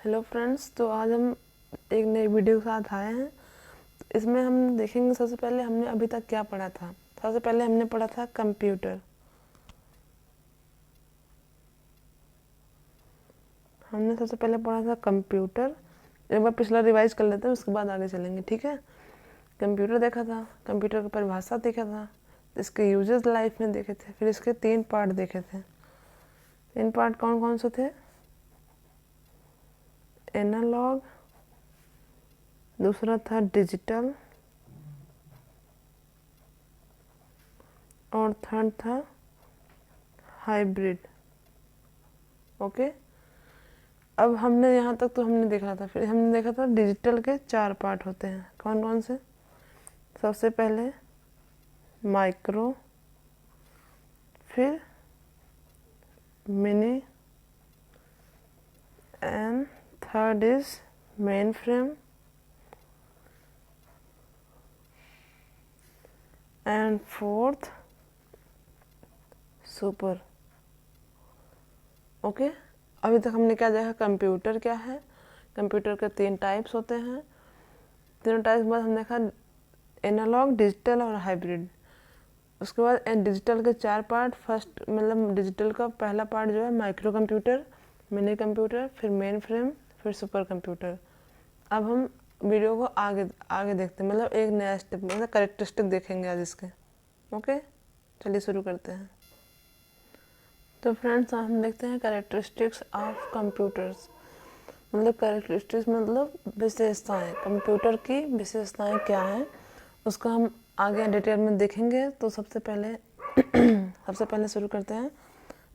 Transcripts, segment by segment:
Hello friends, तो आज हम एक नई वीडियो के साथ आए हैं। इसमें हम देखेंगे सबसे पहले हमने अभी तक क्या पढ़ा था। सबसे पहले हमने पढ़ा था कंप्यूटर। हमने सबसे पहले पढ़ा था कंप्यूटर। एक बार पिछला रिवाइज कर लेते हैं, उसके बाद आगे चलेंगे, ठीक है। कंप्यूटर देखा था, कंप्यूटर की परिभाषा देखा था, इसके यूजेस लाइफ में देखे थे, फिर इसके 3 पार्ट देखे थे। 3 पार्ट कौन कौन से थे? एनालॉग, दूसरा था डिजिटल और थर्ड था हाइब्रिड। ओके, अब हमने यहाँ तक तो हमने देखा था। फिर हमने देखा था डिजिटल के 4 पार्ट होते हैं। कौन कौन से? सबसे पहले माइक्रो, फिर mini, and third is main frame, and fourth super. Okay, अभी तक हमने क्या देखा? कंप्यूटर क्या है, कंप्यूटर के 3 टाइप्स होते हैं। तीनों टाइप्स के बाद हमने देखा एनालॉग, डिजिटल और हाइब्रिड। उसके बाद डिजिटल के 4 पार्ट। फर्स्ट मतलब डिजिटल का पहला पार्ट जो है माइक्रो कंप्यूटर, मिनी कंप्यूटर, फिर मेन फ्रेम, फिर सुपर कंप्यूटर। अब हम वीडियो को आगे आगे देखते हैं, मतलब एक नया स्टेप, मतलब कैरेक्टरिस्टिक देखेंगे आज इसके। ओके, चलिए शुरू करते हैं। तो फ्रेंड्स, हम देखते हैं कैरेक्टरिस्टिक्स ऑफ कंप्यूटर्स। मतलब कैरेक्टरिस्टिक्स मतलब विशेषताएं, कंप्यूटर की विशेषताएं क्या हैं उसका हम आगे डिटेल में देखेंगे। तो सबसे पहले शुरू करते हैं।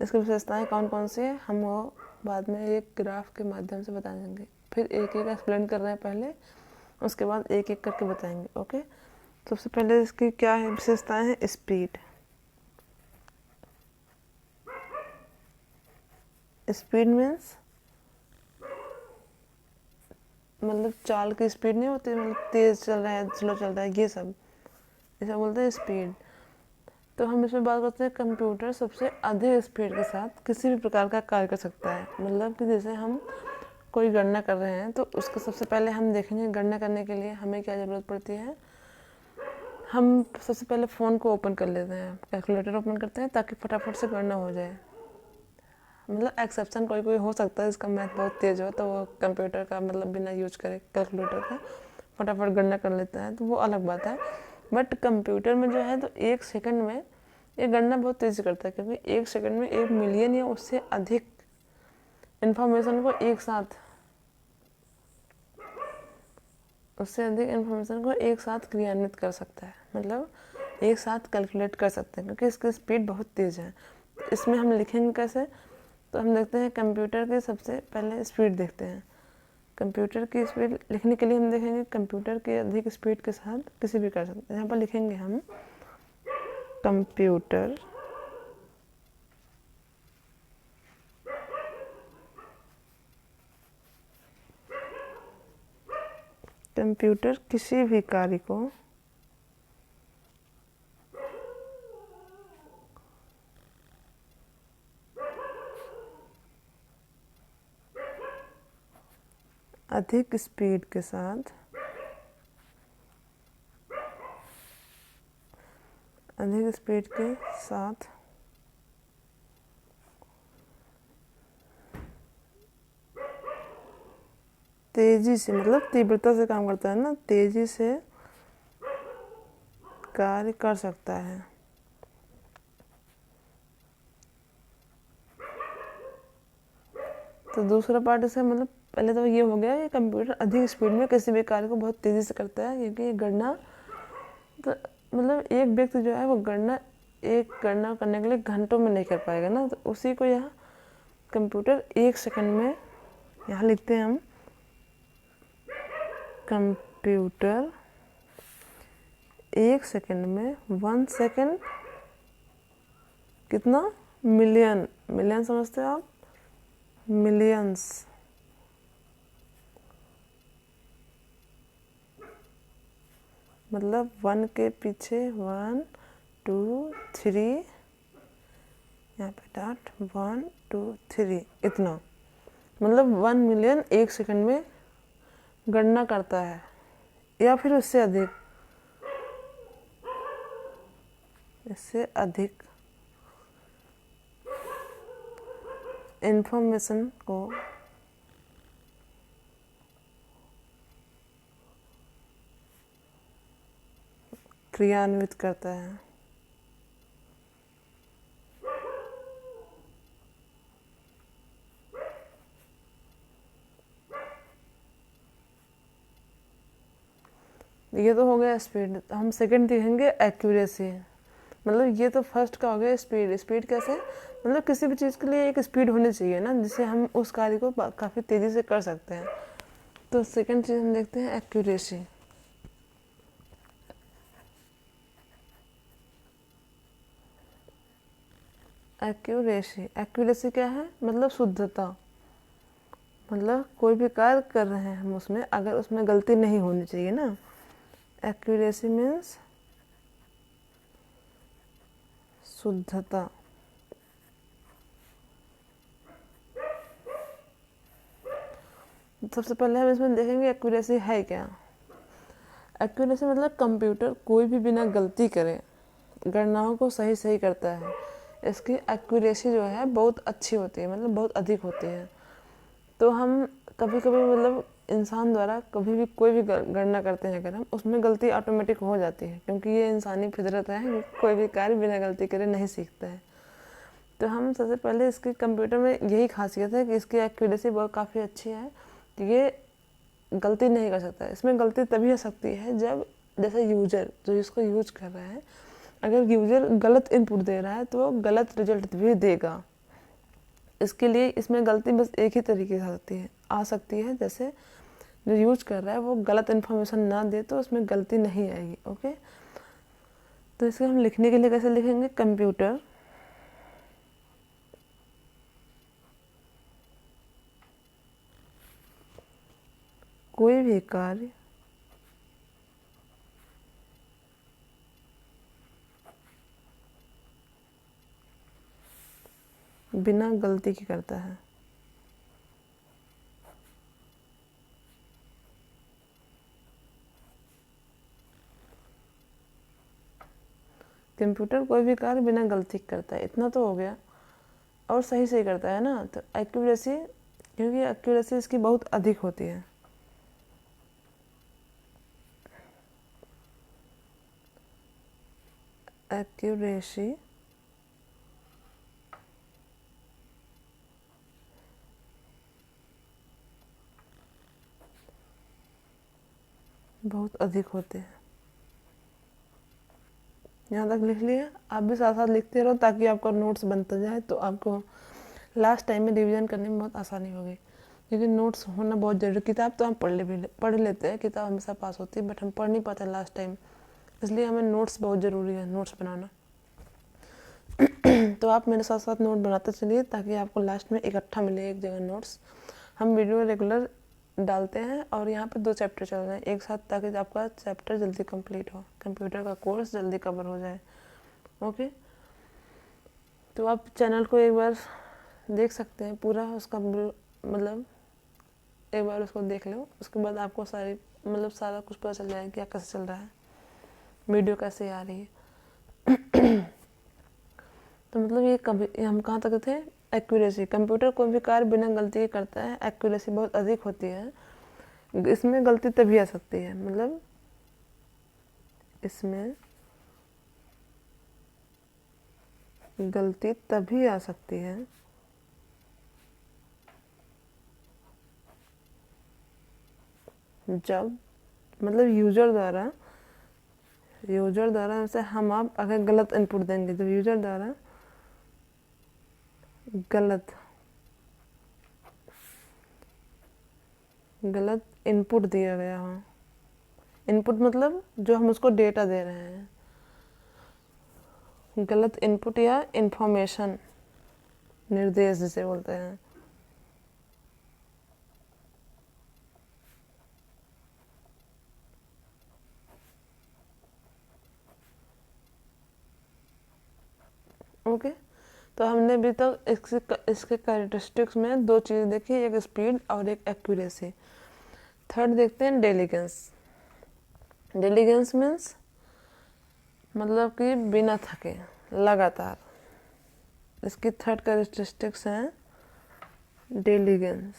इसकी विशेषताएं कौन कौन सी है हम वो बाद में एक ग्राफ के माध्यम से बता देंगे। फिर एक एक एक्सप्लेन कर रहे हैं पहले, उसके बाद एक एक करके बताएंगे। ओके, सबसे पहले इसकी क्या है विशेषताएं हैं? स्पीड। स्पीड मीन्स मतलब चाल की स्पीड नहीं होती, मतलब तेज चल रहा है, स्लो चल रहा है, ये सब इसे बोलते हैं स्पीड। तो हम इसमें बात करते हैं कंप्यूटर सबसे अधिक स्पीड के साथ किसी भी प्रकार का कार्य कर सकता है। मतलब कि जैसे हम कोई गणना कर रहे हैं तो उसको सबसे पहले हम देखेंगे गणना करने के लिए हमें क्या ज़रूरत पड़ती है। हम सबसे पहले फ़ोन को ओपन कर लेते हैं, कैलकुलेटर ओपन करते हैं ताकि फटाफट से गणना हो जाए। मतलब एक्सेप्शन कोई कोई हो सकता है, इसका मैथ बहुत तेज़ हो तो वो कंप्यूटर का मतलब बिना यूज करे कैलकुलेटर का फटाफट गणना कर लेता है, तो वो अलग बात है। बट कंप्यूटर में जो है तो 1 सेकंड में ये गणना बहुत तेज़ी करता है, क्योंकि 1 सेकंड में 1 मिलियन या उससे अधिक इंफॉर्मेशन को एक साथ क्रियान्वित कर सकता है। मतलब एक साथ कैलकुलेट कर सकते हैं, क्योंकि इसकी स्पीड बहुत तेज़ है। इसमें हम लिखेंगे कैसे? तो हम देखते हैं कंप्यूटर की सबसे पहले स्पीड देखते हैं। कंप्यूटर की स्पीड लिखने के लिए हम देखेंगे कंप्यूटर की अधिक स्पीड के साथ किसी भी कर सकते हैं। यहाँ पर लिखेंगे हम कंप्यूटर किसी भी कार्य को अधिक स्पीड के साथ तेजी से, मतलब तीव्रता से काम करता है ना, तेजी से कार्य कर सकता है। तो दूसरा पार्ट इसका मतलब पहले तो ये हो गया कि कंप्यूटर अधिक स्पीड में किसी भी कार्य को बहुत तेज़ी से करता है, क्योंकि गणना तो मतलब एक व्यक्ति जो है वो गणना करने के लिए घंटों में नहीं कर पाएगा ना, तो उसी को यहाँ कंप्यूटर 1 सेकंड में, यहाँ लिखते हैं हम कंप्यूटर 1 सेकंड में 1 सेकंड कितना? मिलियन समझते हो आप? मिलियंस, मतलब 1 के पीछे 1 2 3, यहाँ पे डॉट 1 2 3 इतना मतलब 1 मिलियन एक सेकंड में गणना करता है या फिर उससे अधिक, इससे अधिक इंफॉर्मेशन को क्रियान्वित करता है। ये तो हो गया स्पीड। हम सेकंड देखेंगे एक्यूरेसी। मतलब ये तो फर्स्ट का हो गया स्पीड। स्पीड कैसे, मतलब किसी भी चीज़ के लिए एक स्पीड होनी चाहिए ना, जिससे हम उस कार्य को काफ़ी तेज़ी से कर सकते हैं। तो सेकंड चीज़ हम देखते हैं एक्यूरेसी। एक्यूरेसी क्या है, मतलब शुद्धता। मतलब कोई भी कार्य कर रहे हैं हम उसमें, अगर उसमें गलती नहीं होनी चाहिए ना। एक्यूरेसी मीन्स शुद्धता। सबसे पहले हम इसमें देखेंगे एक्यूरेसी है क्या। एक्यूरेसी मतलब कंप्यूटर कोई भी बिना गलती करे गणनाओं को सही सही करता है। इसकी एक्यूरेसी जो है बहुत अच्छी होती है, मतलब बहुत अधिक होती है। तो हम कभी कभी मतलब इंसान द्वारा कभी भी कोई भी गणना करते हैं अगर हम, उसमें गलती ऑटोमेटिक हो जाती है, क्योंकि ये इंसानी फितरत है कि कोई भी कार्य बिना गलती करे नहीं सीखता है। तो हम सबसे पहले इसकी कंप्यूटर में यही खासियत है कि इसकी एक्यूरेसी बहुत काफ़ी अच्छी है। ये गलती नहीं कर सकता है। इसमें गलती तभी हो सकती है जब जैसे यूजर जो इसको यूज कर रहा है, अगर यूजर गलत इनपुट दे रहा है तो वो गलत रिजल्ट भी देगा। इसके लिए इसमें गलती बस एक ही तरीके से आ सकती है, जैसे जो यूज कर रहा है वो गलत इन्फॉर्मेशन ना दे तो उसमें गलती नहीं आएगी। ओके, तो इसे हम लिखने के लिए कैसे लिखेंगे, कंप्यूटर कोई भी कार्य बिना गलती के करता है। कंप्यूटर कोई भी कार्य बिना गलती करता है, इतना तो हो गया। और सही सही करता है ना, तो एक्यूरेसी, क्योंकि एक्यूरेसी इसकी बहुत अधिक होती है। एक्यूरेसी बहुत अधिक होते हैं। यहाँ तक लिख लिया। आप भी साथ साथ लिखते रहो ताकि आपका नोट्स बनता जाए, तो आपको लास्ट टाइम में रिवीजन करने में बहुत आसानी होगी। क्योंकि नोट्स होना बहुत जरूरी। किताब तो हम पढ़ लेते हैं, किताब हमेशा पास होती है, बट हम पढ़ नहीं पाते लास्ट टाइम, इसलिए हमें नोट्स बहुत ज़रूरी है, नोट्स बनाना। तो आप मेरे साथ साथ नोट बनाते चलिए ताकि आपको लास्ट में इकट्ठा मिले एक जगह नोट्स। हम वीडियो रेगुलर डालते हैं और यहाँ पे 2 चैप्टर चल रहे हैं एक साथ, ताकि आपका चैप्टर जल्दी कंप्लीट हो, कंप्यूटर का कोर्स जल्दी कवर हो जाए। ओके, तो आप चैनल को एक बार देख सकते हैं पूरा, उसका मतलब एक बार उसको देख लो, उसके बाद आपको सारा कुछ पता चल जाएगा क्या कैसे चल रहा है, वीडियो कैसे आ रही है। तो मतलब ये हम कहाँ तक थे, एक्यूरेसी। कंप्यूटर कोई भी कार्य बिना गलती के करता है, एक्यूरेसी बहुत अधिक होती है। इसमें गलती तभी आ सकती है, मतलब इसमें गलती तभी आ सकती है जब मतलब यूजर द्वारा जैसे हम आप अगर गलत इनपुट देंगे, तो यूजर द्वारा गलत इनपुट दिया गया हो। इनपुट मतलब जो हम उसको डेटा दे रहे हैं, गलत इनपुट या इंफॉर्मेशन, निर्देश जिसे बोलते हैं। ओके, तो हमने अभी तक इसके कैरेक्टरिस्टिक्स में दो चीज़ें देखी, एक स्पीड और एक एक्यूरेसी। थर्ड देखते हैं डेलीगेंस। डेलीगेंस मीन्स मतलब कि बिना थके लगातार। इसकी थर्ड कैरेक्टरिस्टिक्स हैं डेलीगेंस।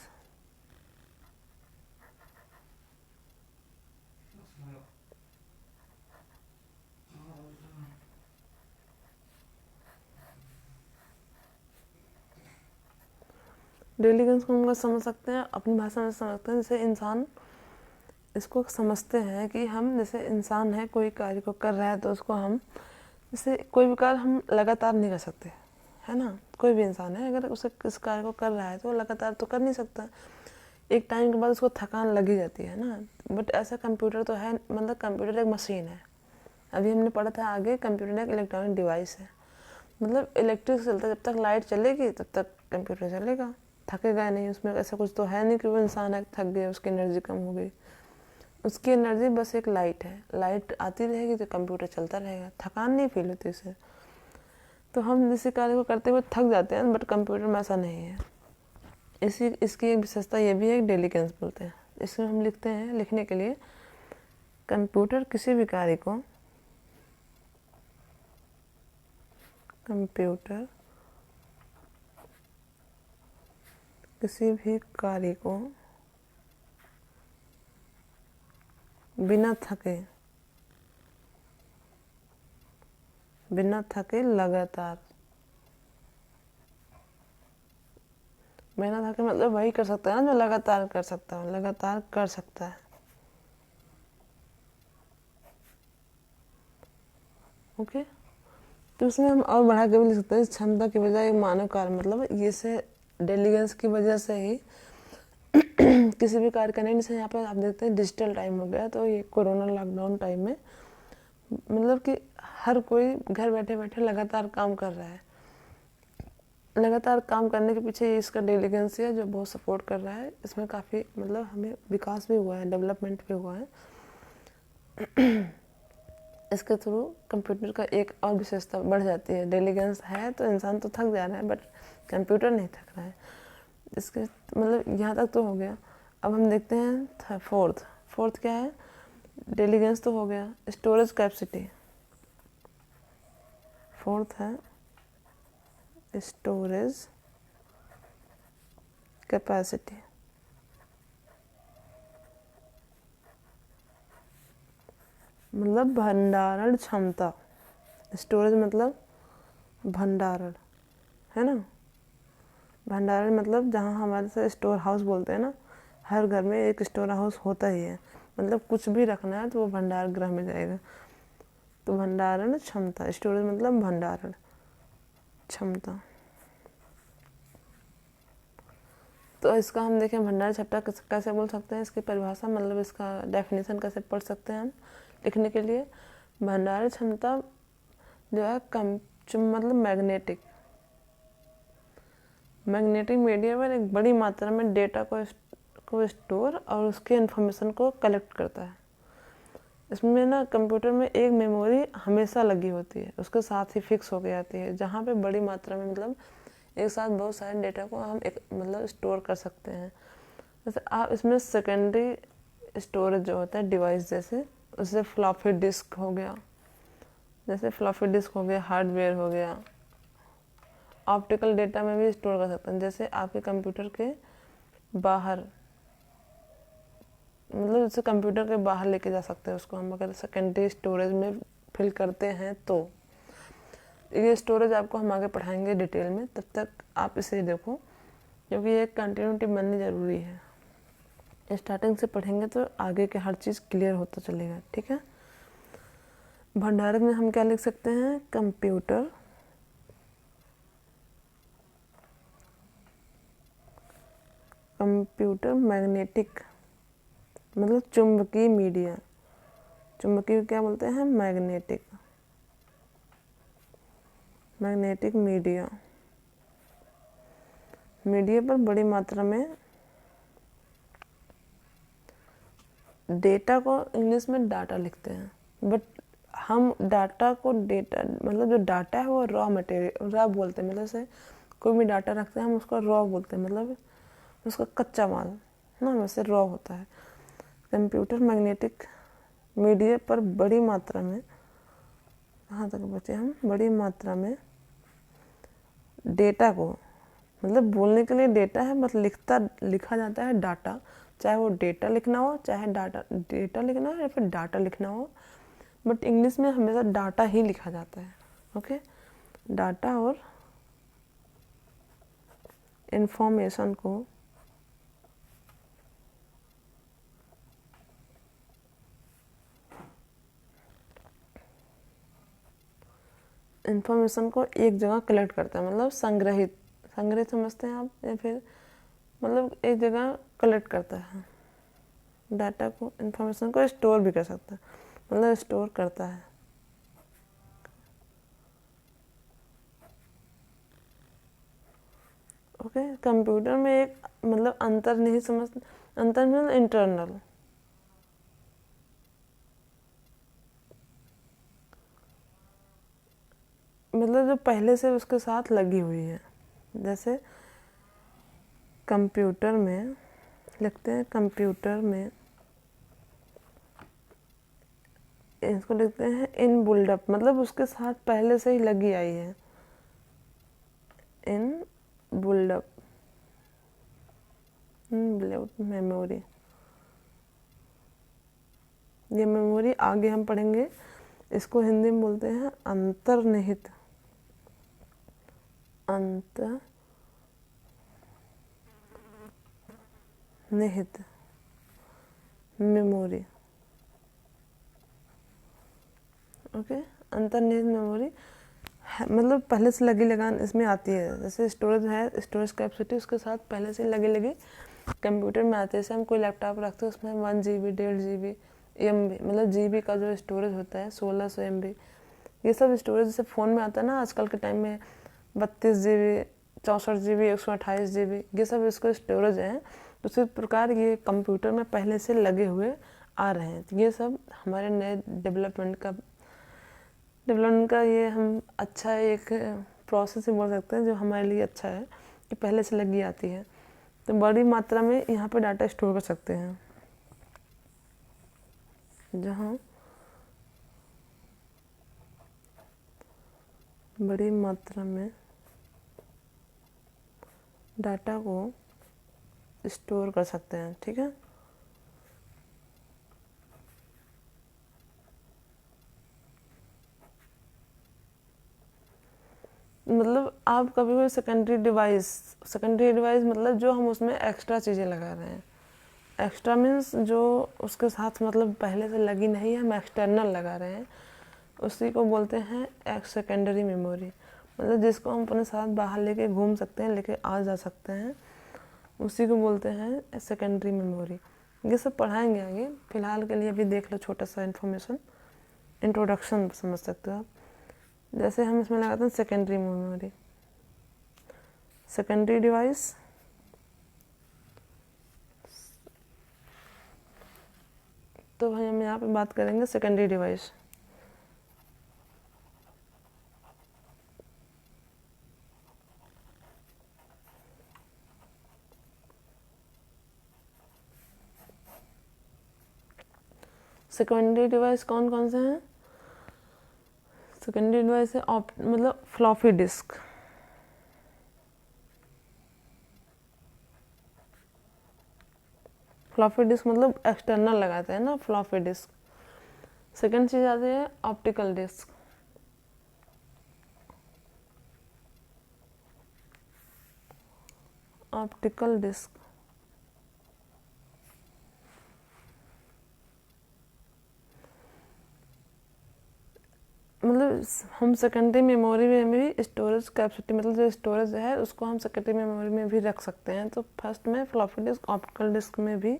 डेलीगेंस को हम लोग समझ सकते हैं, अपनी भाषा में समझ सकते हैं। जैसे इंसान इसको समझते हैं कि हम जैसे इंसान है, कोई कार्य को कर रहा है तो उसको हम जैसे कोई भी कार्य हम लगातार नहीं कर सकते, है ना। कोई भी इंसान है अगर उसे किस कार्य को कर रहा है तो लगातार तो कर नहीं सकता, एक टाइम के बाद उसको थकान लगी जाती है ना। बट ऐसा कंप्यूटर तो है, मतलब कंप्यूटर एक मशीन है। अभी हमने पढ़ा था आगे, कंप्यूटर एक इलेक्ट्रॉनिक डिवाइस है, मतलब इलेक्ट्रिक चलता है। जब तक लाइट चलेगी तब तक कंप्यूटर चलेगा, थकेगा नहीं। उसमें ऐसा कुछ तो है नहीं कि वो इंसान है थक गया, उसकी एनर्जी कम हो गई। उसकी एनर्जी बस एक लाइट है, लाइट आती रहेगी तो कंप्यूटर चलता रहेगा, थकान नहीं फील होती उसे। तो हम किसी कार्य को करते हुए थक जाते हैं, बट कंप्यूटर में ऐसा नहीं है। इसकी एक विशेषता ये भी है, डेलीगेंस बोलते हैं। इसमें हम लिखते हैं, लिखने के लिए कंप्यूटर किसी भी कार्य को बिना थके लगातार, बिना थके मतलब वही कर सकता है ना जो लगातार कर सकता है, लगातार कर सकता है। ओके, तो इसमें हम और बढ़ा के भी लिख सकते हैं, क्षमता की बजाय मानव कार्य। मतलब ये से डेलीगेंस की वजह से ही किसी भी कार्य करने, जैसे यहाँ पे आप देखते हैं डिजिटल टाइम हो गया, तो ये कोरोना लॉकडाउन टाइम में मतलब कि हर कोई घर बैठे बैठे लगातार काम कर रहा है। लगातार काम करने के पीछे इसका डेलीगेंस है जो बहुत सपोर्ट कर रहा है। इसमें काफ़ी मतलब हमें विकास भी हुआ है, डेवलपमेंट भी हुआ है। इसके थ्रू कंप्यूटर का एक और विशेषता बढ़ जाती है। डेलीगेंस है तो इंसान तो थक जा रहा है, बट कंप्यूटर नहीं थक रहा है। इसके मतलब यहाँ तक तो हो गया। अब हम देखते हैं फोर्थ क्या है। डेलीगेंस तो हो गया, स्टोरेज कैपेसिटी। फोर्थ है स्टोरेज कैपेसिटी। मतलब भंडारण क्षमता। स्टोरेज मतलब भंडारण, है ना। भंडारण मतलब जहाँ हमारे से स्टोर हाउस बोलते हैं ना, हर घर में एक स्टोर हाउस होता ही है। मतलब कुछ भी रखना है तो वो भंडार गृह में जाएगा। तो भंडारण क्षमता, स्टोरेज मतलब भंडारण क्षमता। तो इसका हम देखें भंडारण क्षमता कैसे बोल सकते हैं, इसकी परिभाषा मतलब इसका डेफिनेशन कैसे पढ़ सकते हैं हम लिखने के लिए। भंडारण क्षमता जो है मतलब मैग्नेटिक मीडिया पर एक बड़ी मात्रा में डेटा को स्टोर और उसके इन्फॉर्मेशन को कलेक्ट करता है। इसमें ना कंप्यूटर में एक मेमोरी हमेशा लगी होती है, उसके साथ ही फिक्स हो गई जाती है, जहाँ पे बड़ी मात्रा में मतलब एक साथ बहुत सारे डेटा को हम एक मतलब स्टोर कर सकते हैं। जैसे आप इसमें सेकेंडरी स्टोरेज जो होता है डिवाइस, जैसे फ्लॉपी डिस्क हो गया, हार्डवेयर हो गया। ऑप्टिकल डेटा में भी स्टोर कर सकते हैं, जैसे आपके कंप्यूटर के बाहर, मतलब जैसे कंप्यूटर के बाहर लेके जा सकते हैं उसको हम, अगर सेकेंडरी स्टोरेज में फिल करते हैं तो। ये स्टोरेज आपको हम आगे पढ़ाएंगे डिटेल में, तब तक आप इसे देखो, क्योंकि ये कंटिन्यूटी बननी ज़रूरी है। स्टार्टिंग से पढ़ेंगे तो आगे के हर चीज़ क्लियर होता चलेगा, ठीक है। भंडारण में हम क्या लिख सकते हैं, कंप्यूटर मैग्नेटिक मतलब चुंबकीय मीडिया। चुंबकीय क्या बोलते हैं, मैग्नेटिक मीडिया पर बड़ी मात्रा में डेटा को इंग्लिश में डाटा लिखते हैं, बट हम डाटा को डेटा मतलब जो डाटा है वो रॉ मटेरियल रॉ बोलते हैं, मतलब से कोई भी डाटा रखते हैं हम उसको रॉ बोलते हैं, मतलब उसका कच्चा माल ना, वैसे रॉ होता है। कंप्यूटर मैग्नेटिक मीडिया पर बड़ी मात्रा में, कहाँ तक बचे हम, बड़ी मात्रा में डेटा को, मतलब बोलने के लिए डेटा है, बस लिखा जाता है डाटा, चाहे वो डेटा लिखना हो, चाहे डेटा लिखना हो या फिर डाटा लिखना हो, बट इंग्लिश में हमेशा डाटा ही लिखा जाता है। ओके, डाटा और इंफॉर्मेशन को एक जगह कलेक्ट करता है, मतलब संग्रहित समझते हैं आप, या फिर मतलब एक जगह कलेक्ट करता है। डाटा को, इंफॉर्मेशन को स्टोर भी कर सकता है, मतलब स्टोर करता है। ओके, कंप्यूटर में एक मतलब अंतर्निहित इंटरनल, मतलब जो पहले से उसके साथ लगी हुई है। जैसे कंप्यूटर में लिखते हैं, कंप्यूटर में इसको लिखते हैं इन बुल्डअप, मतलब उसके साथ पहले से ही लगी आई है। इन बुल्डअप मेमोरी, ये मेमोरी आगे हम पढ़ेंगे, इसको हिंदी में बोलते हैं अंतर्निहित मेमोरी। ओके, अंतर्निहित मेमोरी मतलब पहले से लगी लगान इसमें आती है। जैसे स्टोरेज है, स्टोरेज कैपेसिटी उसके साथ पहले से लगी कंप्यूटर में आते हैं। जैसे हम कोई लैपटॉप रखते हैं उसमें 1 GB 1.5 GB MB, मतलब GB का जो स्टोरेज होता है 1600 MB, ये सब स्टोरेज जैसे फ़ोन में आता है ना आजकल के टाइम में, 32 GB 64 GB 128 GB, ये सब इसको स्टोरेज है। उसी प्रकार ये कंप्यूटर में पहले से लगे हुए आ रहे हैं। तो ये सब हमारे नए डेवलपमेंट का ये हम अच्छा एक प्रोसेस ही बोल सकते हैं, जो हमारे लिए अच्छा है कि पहले से लगी आती है। तो बड़ी मात्रा में यहाँ पे डाटा स्टोर कर सकते हैं, जहाँ बड़ी मात्रा में डाटा को स्टोर कर सकते हैं। ठीक है, मतलब आप कभी कोई सेकेंडरी डिवाइस मतलब जो हम उसमें एक्स्ट्रा चीज़ें लगा रहे हैं। एक्स्ट्रा मीन्स जो उसके साथ मतलब पहले से लगी नहीं है, हम एक्सटर्नल लगा रहे हैं, उसी को बोलते हैं एक सेकेंडरी मेमोरी, मतलब जिसको हम अपने साथ बाहर लेके घूम सकते हैं, लेके आ जा सकते हैं, उसी को बोलते हैं सेकेंडरी मेमोरी। ये सब पढ़ाएंगे आगे, फिलहाल के लिए अभी देख लो छोटा सा इन्फॉर्मेशन, इंट्रोडक्शन समझ सकते हो आप। जैसे हम इसमें लगाते हैं सेकेंडरी मेमोरी, सेकेंडरी डिवाइस, तो भाई हम यहाँ पे बात करेंगे सेकेंडरी डिवाइस। सेकेंडरी डिवाइस कौन कौन से हैं? सेकेंडरी डिवाइस है मतलब फ्लॉपी डिस्क, फ्लॉपी डिस्क मतलब एक्सटर्नल लगाते हैं ना फ्लॉपी डिस्क। सेकेंड चीज़ आती है ऑप्टिकल डिस्क, ऑप्टिकल डिस्क मतलब हम सेकेंडरी मेमोरी में भी स्टोरेज कैपेसिटी, मतलब जो स्टोरेज है उसको हम सेकेंडरी मेमोरी में भी रख सकते हैं। तो फर्स्ट में फ्लॉपी डिस्क, ऑप्टिकल डिस्क में भी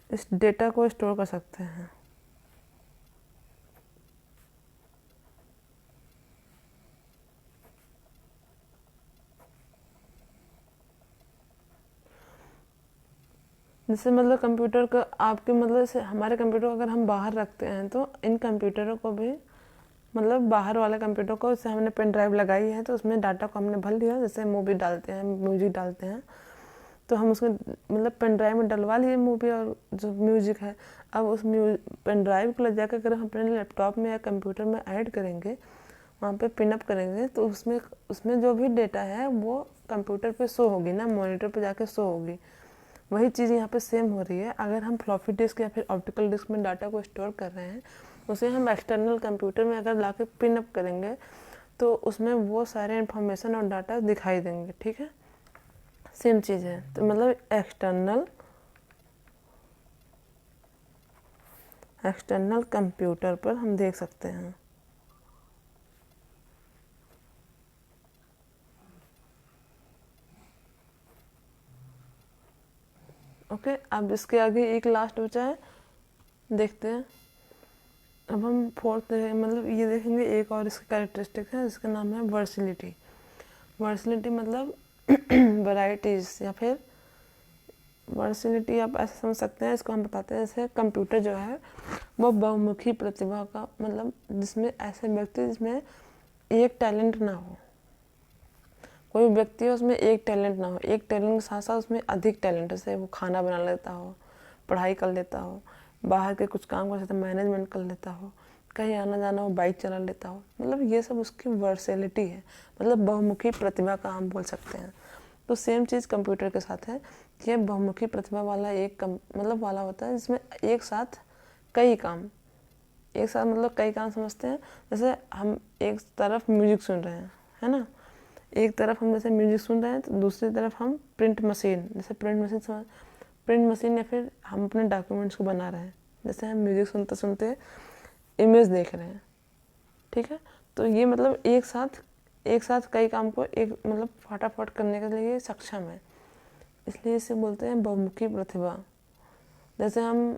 इस डेटा को स्टोर कर सकते हैं। जैसे मतलब कंप्यूटर का आपके मतलब जैसे हमारे कंप्यूटर को अगर हम बाहर रखते हैं तो इन कंप्यूटरों को भी मतलब बाहर वाले कंप्यूटर को जैसे हमने पेन ड्राइव लगाई है तो उसमें डाटा को हमने भर लिया, जैसे मूवी डालते हैं, म्यूजिक डालते हैं, तो हम उसमें मतलब पेन ड्राइव में डलवा लिए मूवी और जो म्यूजिक है। अब उस पेन ड्राइव को ले जाकर अगर हम अपने लैपटॉप में या कंप्यूटर में ऐड करेंगे, वहाँ पे पिनअप करेंगे, तो उसमें जो भी डेटा है वो कंप्यूटर पे शो होगी ना, मॉनिटर पे जाके शो होगी। वही चीज़ यहाँ पे सेम हो रही है। अगर हम फ्लॉपी डिस्क या फिर ऑप्टिकल डिस्क में डाटा को स्टोर कर रहे हैं, उसे हम एक्सटर्नल कंप्यूटर में अगर ला के पिनअप करेंगे तो उसमें वो सारे इन्फॉर्मेशन और डाटा दिखाई देंगे। ठीक है, सेम चीज़ है। तो मतलब एक्सटर्नल कंप्यूटर पर हम देख सकते हैं। ओके, अब इसके आगे एक लास्ट बचा है, देखते हैं। अब हम फोर्थ मतलब ये देखेंगे, एक और इसकी कैरेक्टरिस्टिक है जिसका नाम है वर्सिलिटी। वर्सिलिटी मतलब वैराइटीज़ या फिर वर्सिलिटी आप ऐसे समझ सकते हैं, इसको हम बताते हैं जैसे कंप्यूटर जो है वो बहुमुखी प्रतिभा का मतलब जिसमें ऐसे व्यक्ति जिसमें एक टैलेंट ना हो, कोई व्यक्ति है उसमें एक टैलेंट ना हो, एक टैलेंट के साथ साथ उसमें अधिक टैलेंट, जैसे वो खाना बना लेता हो, पढ़ाई कर लेता हो, बाहर के कुछ काम कर सकता है, मैनेजमेंट कर लेता हो, कहीं आना जाना हो, बाइक चला लेता हो, मतलब ये सब उसकी वर्सेलिटी है, मतलब बहुमुखी प्रतिभा का हम बोल सकते हैं। तो सेम चीज़ कंप्यूटर के साथ है कि ये बहुमुखी प्रतिभा वाला मतलब वाला होता है जिसमें एक साथ कई काम, एक साथ मतलब कई काम समझते हैं। जैसे हम एक तरफ म्यूजिक सुन रहे हैं, है ना, एक तरफ हम जैसे म्यूजिक सुन रहे हैं तो दूसरी तरफ हम प्रिंट मशीन, जैसे प्रिंट मशीन या फिर हम अपने डॉक्यूमेंट्स को बना रहे हैं, जैसे हम म्यूजिक सुनते सुनते इमेज देख रहे हैं। ठीक है, तो ये मतलब एक साथ कई काम को एक मतलब फटाफट करने के लिए सक्षम है, इसलिए इसे बोलते हैं बहुमुखी प्रतिभा। जैसे हम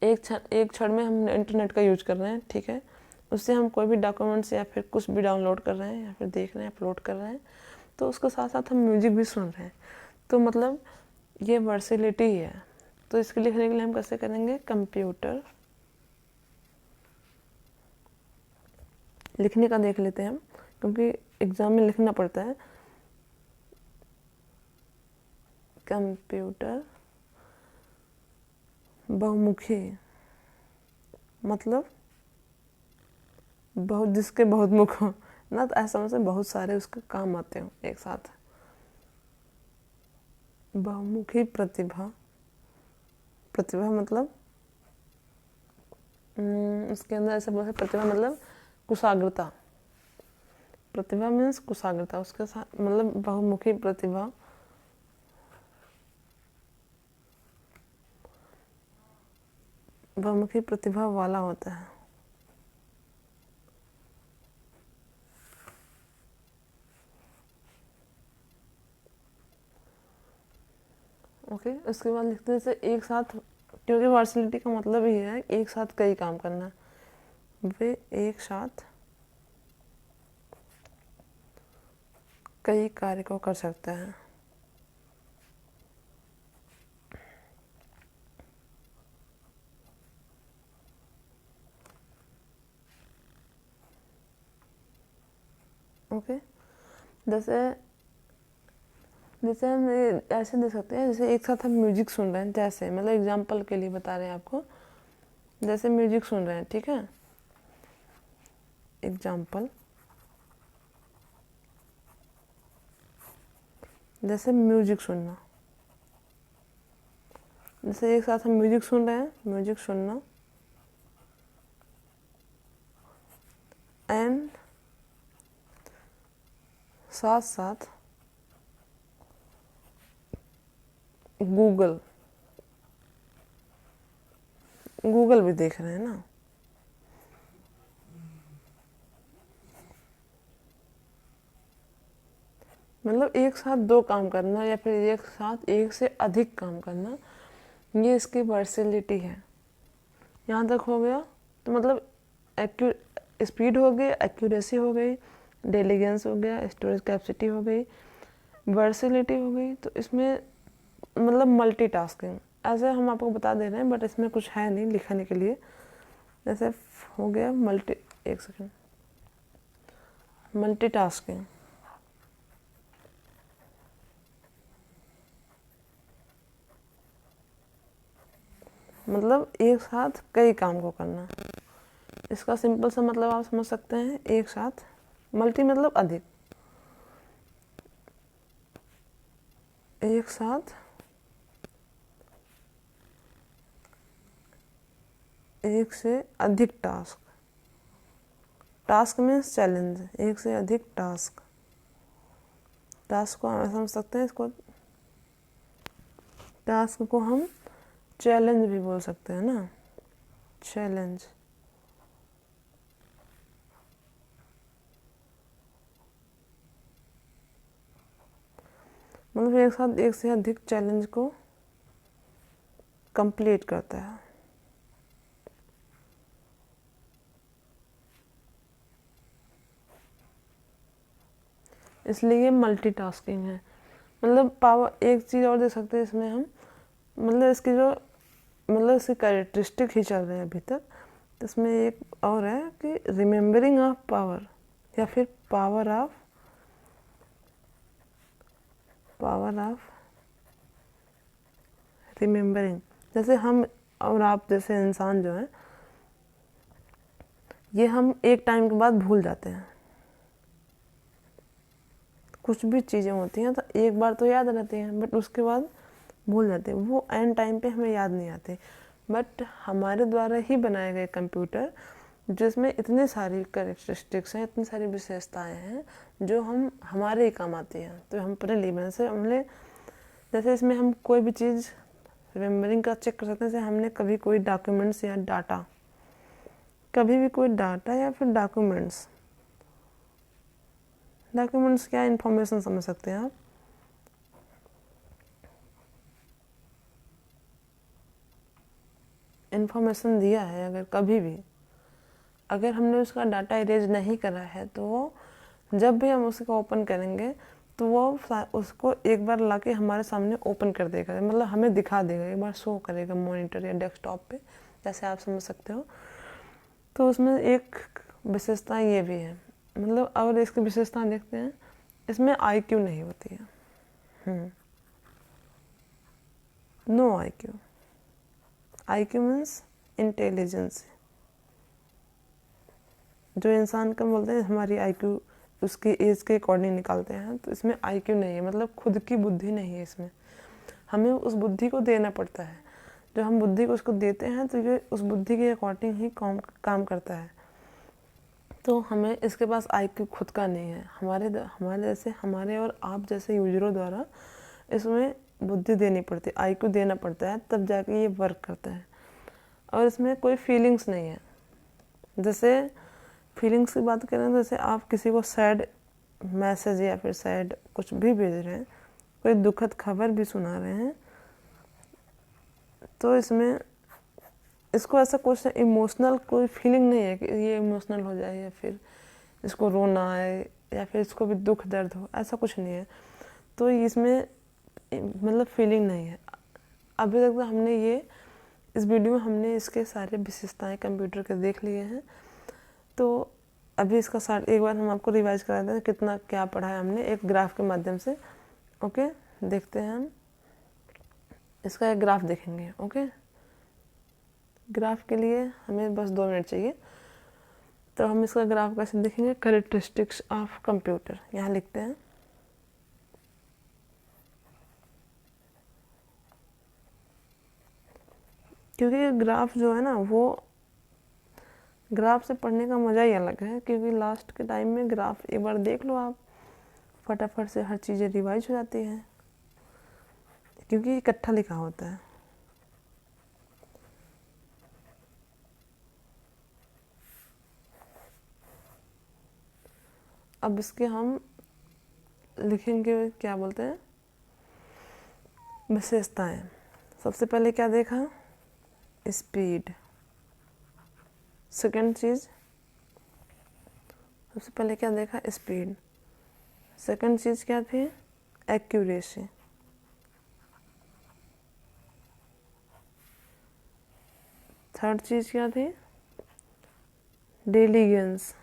एक क्षण में हम इंटरनेट का यूज कर रहे हैं, ठीक है, उससे हम कोई भी डॉक्यूमेंट्स या फिर कुछ भी डाउनलोड कर रहे हैं या फिर देख रहे हैं, अपलोड कर रहे हैं, तो उसके साथ साथ हम म्यूजिक भी सुन रहे हैं। तो मतलब ये वर्सिलिटी ही है। तो इसके लिखने के लिए हम कैसे करेंगे, कंप्यूटर लिखने का देख लेते हैं हम, क्योंकि एग्जाम में लिखना पड़ता है। कंप्यूटर बहुमुखी मतलब बहुत, जिसके बहुत मुख हो ना, तो ऐसा मतलब बहुत सारे उसके काम आते हो एक साथ। बहुमुखी प्रतिभा मतलब इसके अंदर ऐसे बोल सकते, प्रतिभा मतलब कुशाग्रता, प्रतिभा मीन्स कुशाग्रता, उसके साथ मतलब बहुमुखी प्रतिभा बहुमुखी प्रतिभा वाला होता है। ओके, उसके बाद लिखते हैं जैसे एक साथ, क्योंकि वर्सिलिटी का मतलब ही है एक साथ कई काम करना, वे एक साथ कई कार्य को कर सकते हैं। ओके, जैसे हम ऐसे देख सकते हैं, जैसे एक साथ हम म्यूजिक सुन रहे हैं, जैसे मतलब एग्जांपल के लिए बता रहे हैं आपको, जैसे म्यूजिक सुन रहे हैं, ठीक है, एग्जांपल, जैसे म्यूजिक सुनना, जैसे एक साथ हम म्यूजिक सुन रहे हैं, म्यूजिक सुनना, एंड साथ साथ गूगल भी देख रहे हैं ना, मतलब एक साथ दो काम करना या फिर एक साथ एक से अधिक काम करना, ये इसकी वर्सिलिटी है। यहाँ तक हो गया। तो मतलब स्पीड हो गई, एक्यूरेसी हो गई, डेलीगेंस हो गया, स्टोरेज कैपेसिटी हो गई, वर्सिलिटी हो गई। तो इसमें मतलब मल्टीटास्किंग, ऐसे हम आपको बता दे रहे हैं बट इसमें कुछ है नहीं लिखने के लिए। जैसे हो गया एक सेकेंड, मल्टीटास्किंग मतलब एक साथ कई काम को करना। इसका सिंपल सा मतलब आप समझ सकते हैं, एक साथ, मल्टी मतलब अधिक, एक साथ एक से अधिक टास्क, टास्क मीन्स चैलेंज, एक से अधिक टास्क, टास्क को हम समझ सकते हैं, इसको टास्क को हम चैलेंज भी बोल सकते हैं ना, चैलेंज। मतलब एक साथ एक से अधिक चैलेंज को कंप्लीट करता है। इसलिए मल्टीटास्किंग है। मतलब पावर, एक चीज़ और देख सकते हैं इसमें हम, मतलब इसकी जो मतलब इसकी कैरेक्टरिस्टिक ही चल रहे हैं अभी तक। तो इसमें एक और है कि रिमेम्बरिंग ऑफ पावर, या फिर पावर ऑफ रिमेम्बरिंग। जैसे हम और आप जैसे इंसान जो हैं, ये हम एक टाइम के बाद भूल जाते हैं। कुछ भी चीज़ें होती हैं तो एक बार तो याद रहती हैं बट उसके बाद भूल जाते हैं, वो एंड टाइम पे हमें याद नहीं आते। बट हमारे द्वारा ही बनाए गए कंप्यूटर जिसमें इतनी सारी कैरेक्टरिस्टिक्स हैं, इतनी सारी विशेषताएं हैं जो हम हमारे ही काम आती हैं, तो हम अपने लिए से हमने, जैसे इसमें हम कोई भी चीज़ रिमेम्बरिंग का चेक कर सकते हैं। जैसे हमने कभी कोई डॉक्यूमेंट्स या डाटा, कभी भी कोई डाटा या फिर डॉक्यूमेंट्स क्या इंफॉर्मेशन समझ सकते हैं आप, इंफॉर्मेशन दिया है, अगर कभी भी अगर हमने उसका डाटा इरेज नहीं करा है तो वो जब भी हम उसको ओपन करेंगे तो वो उसको एक बार लाके हमारे सामने ओपन कर देगा, मतलब हमें दिखा देगा, एक बार शो करेगा मॉनिटर या डेस्कटॉप पे, जैसे आप समझ सकते हो। तो उसमें एक विशेषता ये भी है, मतलब अगर इसकी विशेषता देखते हैं, इसमें IQ नहीं होती है। No IQ, IQ means intelligence. जो इंसान का बोलते हैं हमारी IQ उसकी एज के अकॉर्डिंग निकालते हैं, तो इसमें IQ नहीं है, मतलब खुद की बुद्धि नहीं है इसमें, हमें उस बुद्धि को देना पड़ता है। जो हम बुद्धि को उसको देते हैं तो ये उस बुद्धि के अकॉर्डिंग ही काम करता है। तो हमें इसके पास IQ खुद का नहीं है, हमारे जैसे, हमारे और आप जैसे यूजरों द्वारा इसमें बुद्धि देनी पड़ती है, IQ देना पड़ता है, तब जाके ये वर्क करता है। और इसमें कोई फीलिंग्स नहीं है। जैसे फीलिंग्स की बात करें तो जैसे आप किसी को सैड मैसेज या फिर सैड कुछ भी भेज रहे हैं, कोई दुखद खबर भी सुना रहे हैं, तो इसमें इसको ऐसा कुछ इमोशनल कोई फीलिंग नहीं है कि ये इमोशनल हो जाए या फिर इसको रोना आए या फिर इसको भी दुख दर्द हो, ऐसा कुछ नहीं है। तो इसमें मतलब फीलिंग नहीं है। अभी तक तो हमने ये इस वीडियो में हमने इसके सारे विशेषताएं कंप्यूटर के देख लिए हैं। तो अभी इसका एक बार हम आपको रिवाइज करा देते हैं कितना क्या पढ़ा है हमने एक ग्राफ के माध्यम से। ओके, देखते हैं हम इसका एक ग्राफ देखेंगे। ओके, ग्राफ के लिए हमें बस 2 मिनट चाहिए। तो हम इसका ग्राफ कैसे देखेंगे, कैरेक्टरिस्टिक्स ऑफ कंप्यूटर यहाँ लिखते हैं। क्योंकि ग्राफ जो है ना, वो ग्राफ से पढ़ने का मज़ा ही अलग है, क्योंकि लास्ट के टाइम में ग्राफ एक बार देख लो आप, फटाफट से हर चीज़ें रिवाइज हो जाती हैं, क्योंकि इकट्ठा लिखा होता है। अब इसके हम लिखेंगे, क्या बोलते हैं, विशेषताएं। सबसे पहले क्या देखा, स्पीड। सेकंड चीज़, सबसे पहले क्या देखा, स्पीड। सेकंड चीज़ क्या थी, एक्यूरेसी। थर्ड चीज़ क्या थी? Diligence.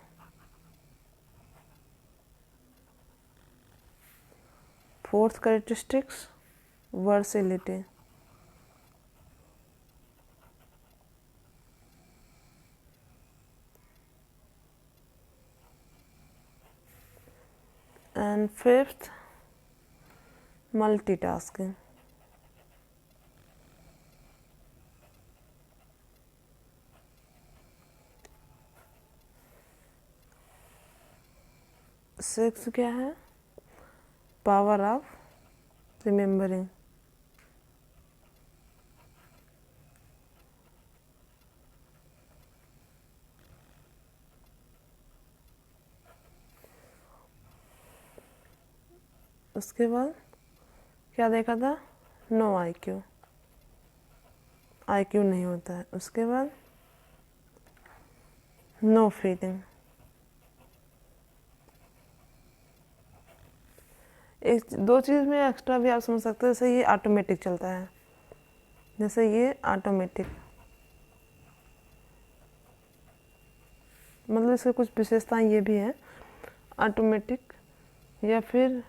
Fourth characteristics versatility. And fifth multitasking. Six क्या है? Power of remembering. उसके बाद क्या देखा था? नो आईक्यू, आईक्यू नहीं होता है। उसके बाद नो फीलिंग। एक दो चीज़ में एक्स्ट्रा भी आप समझ सकते हो, जैसे ये ऑटोमेटिक चलता है, जैसे ये ऑटोमेटिक, मतलब इसके कुछ विशेषताएं ये भी हैं, ऑटोमेटिक या फिर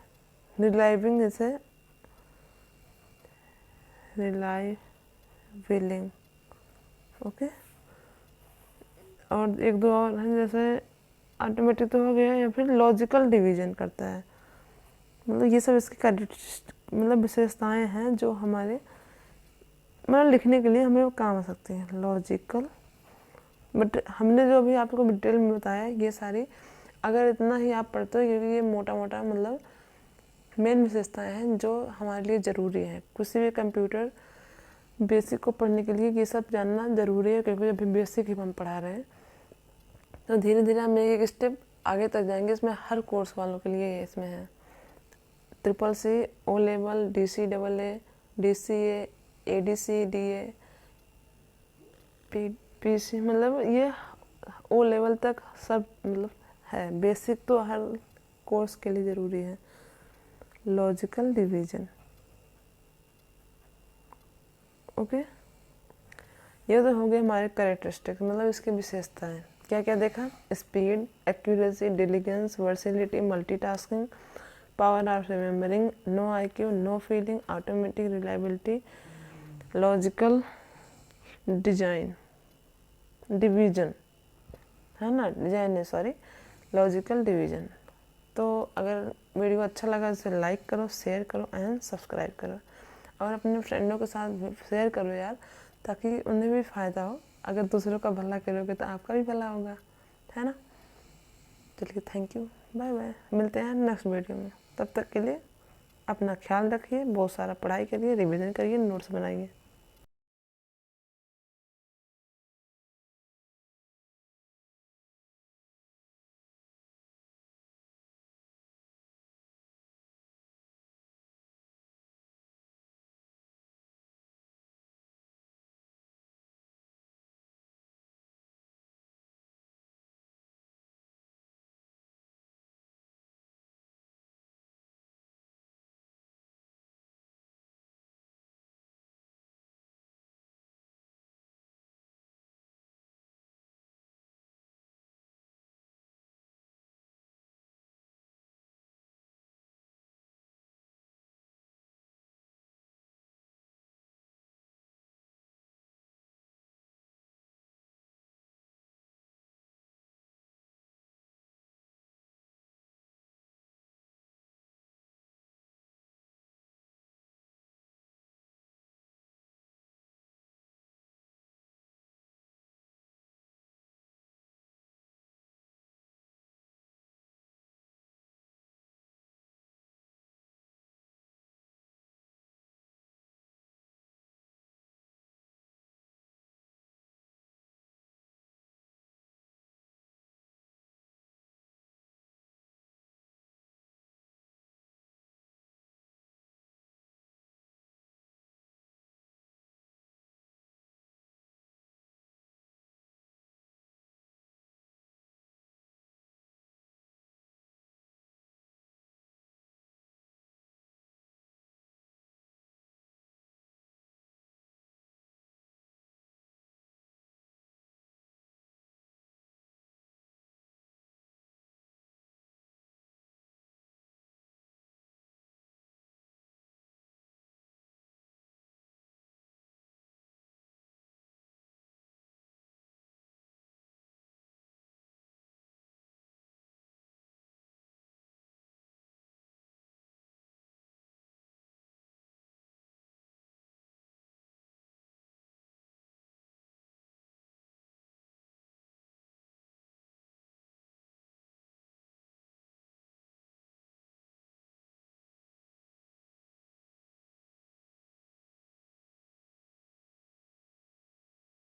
रिलाइविंग, जैसे रिलाइविलिंग। ओके, और एक दो और हैं, जैसे ऑटोमेटिक तो हो गया, या फिर लॉजिकल डिवीजन करता है। मतलब ये सब इसकी मतलब विशेषताएं हैं जो हमारे मतलब लिखने के लिए हमें काम आ सकती हैं। लॉजिकल, बट हमने जो अभी आपको डिटेल में बताया ये सारी, अगर इतना ही आप पढ़ते हो, क्योंकि ये मोटा मोटा मतलब मेन विशेषताएं हैं जो हमारे लिए ज़रूरी है। किसी भी कंप्यूटर बेसिक को पढ़ने के लिए ये सब जानना ज़रूरी है, क्योंकि अभी बेसिक ही हम पढ़ा रहे हैं। तो धीरे धीरे हम एक स्टेप आगे तक जाएंगे। इसमें हर कोर्स वालों के लिए इसमें है CCC, O level, DCAA, DCA, ADC, DA, PC, मतलब ये ओ लेवल तक सब मतलब है। बेसिक तो हर कोर्स के लिए ज़रूरी है। Logical division. ओके, ये तो हो गए हमारे कैरेक्टरिस्टिक, मतलब इसकी विशेषताएं। क्या क्या देखा? Speed, accuracy, diligence, versatility, multitasking, power of remembering, no IQ, no feeling, automatic, reliability, logical design, division, है ना, डिजाइन है, सॉरी, लॉजिकल डिवीजन। तो अगर वीडियो अच्छा लगा तो इसे लाइक करो, शेयर करो एंड सब्सक्राइब करो, और अपने फ्रेंडों के साथ शेयर करो यार, ताकि उन्हें भी फ़ायदा हो। अगर दूसरों का भला करोगे तो आपका भी भला होगा, है ना। चलिए, थैंक यू, बाय बाय, मिलते हैं नेक्स्ट वीडियो में। तब तक के लिए अपना ख्याल रखिए, बहुत सारा पढ़ाई करिए, रिवीजन करिए, नोट्स बनाइए।